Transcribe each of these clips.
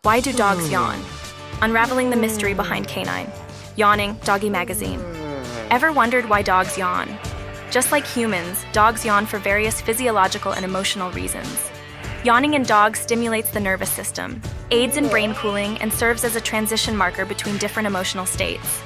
Why do dogs yawn? Unraveling the mystery behind Canine. Yawning, Doggy Magazine. Ever wondered why dogs yawn? Just like humans, dogs yawn for various physiological and emotional reasons. Yawning in dogs stimulates the nervous system, aids in brain cooling, and serves as a transition marker between different emotional states.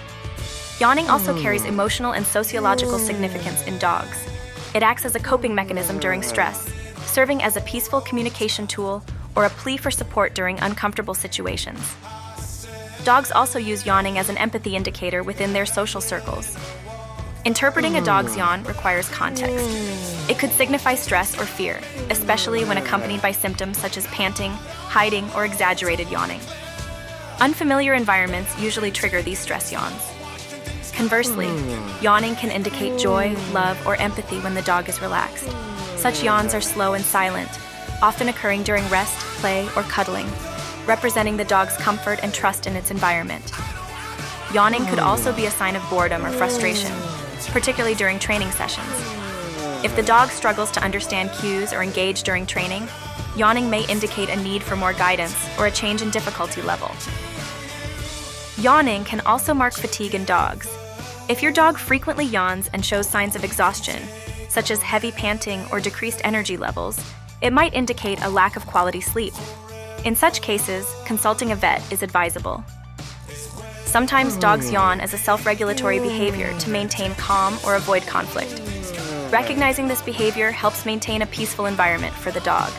Yawning also carries emotional and sociological significance in dogs. It acts as a coping mechanism during stress, serving as a peaceful communication tool or a plea for support during uncomfortable situations. Dogs also use yawning as an empathy indicator within their social circles. Interpreting a dog's yawn requires context. It could signify stress or fear, especially when accompanied by symptoms such as panting, hiding, or exaggerated yawning. Unfamiliar environments usually trigger these stress yawns. Conversely, yawning can indicate joy, love, or empathy when the dog is relaxed. Such yawns are slow and silent, often occurring during rest, play, or cuddling, representing the dog's comfort and trust in its environment. Yawning could also be a sign of boredom or frustration, particularly during training sessions. If the dog struggles to understand cues or engage during training, yawning may indicate a need for more guidance or a change in difficulty level. Yawning can also mark fatigue in dogs. If your dog frequently yawns and shows signs of exhaustion, such as heavy panting or decreased energy levels, it might indicate a lack of quality sleep. In such cases, consulting a vet is advisable. Sometimes dogs yawn as a self-regulatory behavior to maintain calm or avoid conflict. Recognizing this behavior helps maintain a peaceful environment for the dog.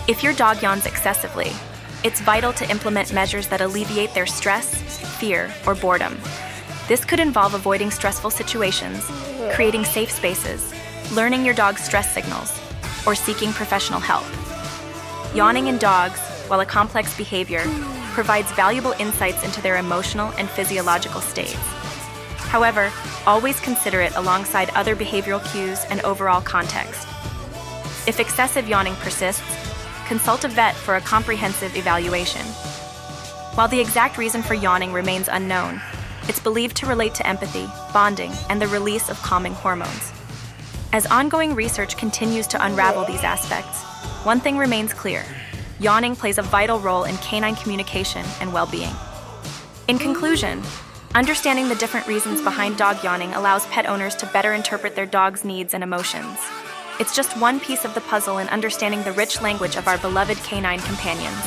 If your dog yawns excessively, it's vital to implement measures that alleviate their stress, fear, or boredom. This could involve avoiding stressful situations, creating safe spaces, learning your dog's stress signals, or seeking professional help. Yawning in dogs, while a complex behavior, provides valuable insights into their emotional and physiological states. However, always consider it alongside other behavioral cues and overall context. If excessive yawning persists, consult a vet for a comprehensive evaluation. While the exact reason for yawning remains unknown, it's believed to relate to empathy, bonding, and the release of calming hormones. As ongoing research continues to unravel these aspects, one thing remains clear: yawning plays a vital role in canine communication and well-being. In conclusion, understanding the different reasons behind dog yawning allows pet owners to better interpret their dog's needs and emotions. It's just one piece of the puzzle in understanding the rich language of our beloved canine companions.